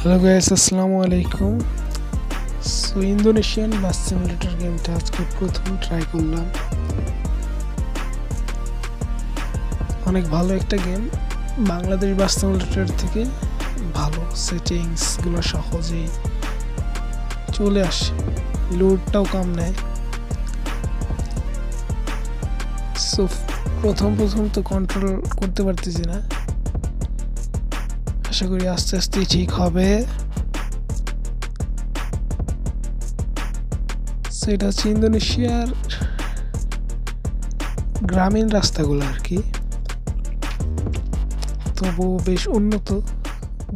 Hello guys, আসসালামু আলাইকুম। So Indonesian বাস simulator গেমটা আজকে প্রথম ট্রাই করলাম। অনেক ভালো একটা গেম। বাংলাদেশ বাস সিমুলেটর থেকে ভালো, সেটিংসগুলো সহজেই চলে আসে, লোডটাও কম নেয়। সো প্রথম তো কন্ট্রোল করতে পারতেছি না, আশা করি আস্তে আস্তে ঠিক হবে। সেটা হচ্ছে ইন্দোনেশিয়ার গ্রামীণ রাস্তাগুলো আর কি, তবু বেশ উন্নত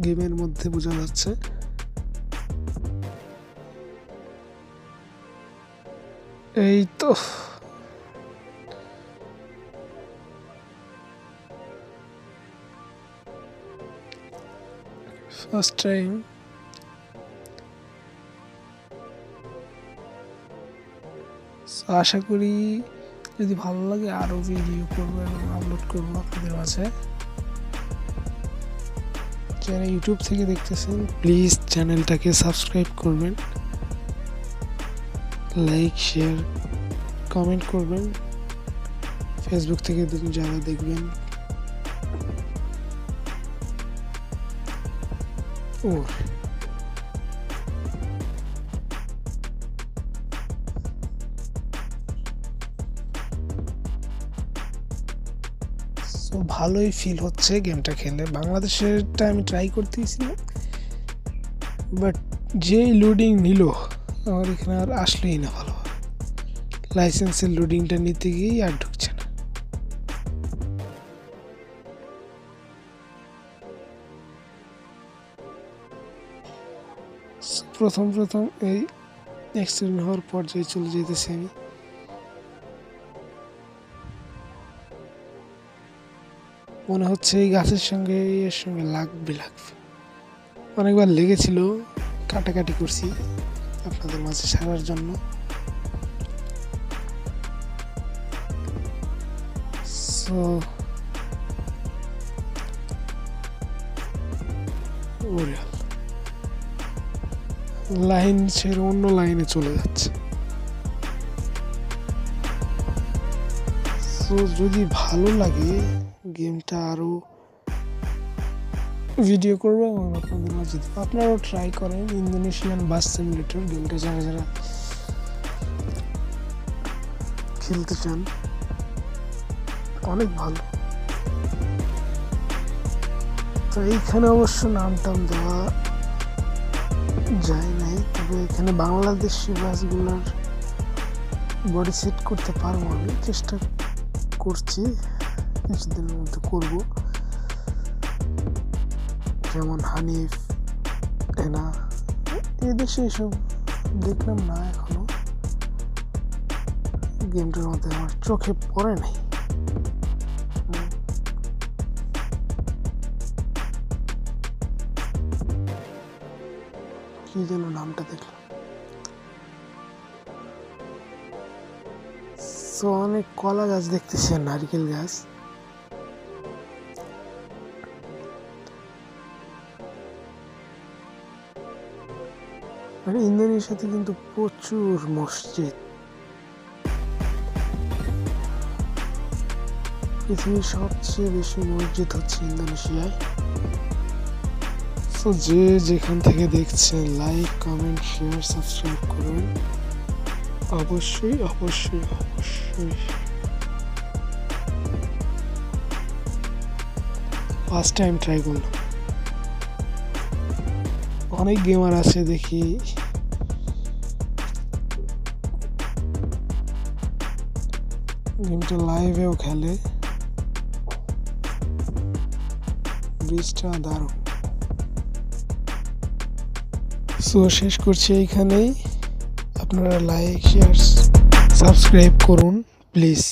গেমের মধ্যে বোঝা যাচ্ছে। এই তো ফার্স্ট টাইম। আশা করি যদি ভালো লাগে আরও ভিডিও করবো এবং আপলোড করবো আপনাদের মাঝে। যারা ইউটিউব থেকে দেখতেছেন প্লিজ চ্যানেলটাকে সাবস্ক্রাইব করবেন, লাইক শেয়ার কমেন্ট করবেন। ফেসবুক থেকে যারা দেখবেন তো ভালোই ফিল হচ্ছে গেমটা খেলে। বাংলাদেশেরটা আমি ট্রাই করতেছিলাম, বাট যেই লোডিং নিল আমার এখানে আর আসলেই না ভালো। লাইসেন্সের লোডিংটা নিতে গিয়েই আর ঢুকছে না। প্রথম এই অ্যাক্সিডেন্ট হওয়ার পর্যায়ে চলে যেতেছি আমি। মনে হচ্ছে এই গাছের সঙ্গে এর সঙ্গে লাগবে। অনেকবার লেগেছিল, কাটাকাটি করছি আপনাদের মাঝে ছাড়ার জন্য। সো লাইন ছেড়ে অন্য লাইনে চলে যাচ্ছে। সো যদি ভালো লাগে গেমটা আরও ভিডিও করবো এবং আপনাদের মাঝে আপনারাও ট্রাই করেন ইন্দোনেশিয়ান বাস সিমুলেটর গেমটা। যারা খেলতে চান অনেক ভালো। তো এইখানে অবশ্য নাম দেওয়া যায় নাই, তবে এখানে বাংলাদেশি বাসগুলোর বডি সেট করতে পারবো। আমি চেষ্টা করছি, কিছুদিনের মধ্যে করব। যেমন হানিফ, হেনা, এদেশে এসব দেখলাম না এখনো, গেমটার মধ্যে আমার চোখে পড়ে নাই। কি যেন নামটা দেখলাম। তো অনেক কলা গাছ দেখতেছি, নারকেল গাছ। ইন্দোনেশিয়াতে কিন্তু প্রচুর মসজিদ। পৃথিবীর সবচেয়ে বেশি মসজিদ হচ্ছে ইন্দোনেশিয়ায়। তো যে যেখান থেকে দেখছেন লাইক কমেন্ট শেয়ার সাবস্ক্রাইব করুন অবশ্যই। ফার্স্ট টাইম ট্রাই করলাম। অনেক গেমার আছে দেখি, গেমটা লাইভেও খেলে। ব্রিজটা দারুণ। সো শেষ করছি এইখানেই। আপনারা লাইক শেয়ার সাবস্ক্রাইব করুন প্লিজ।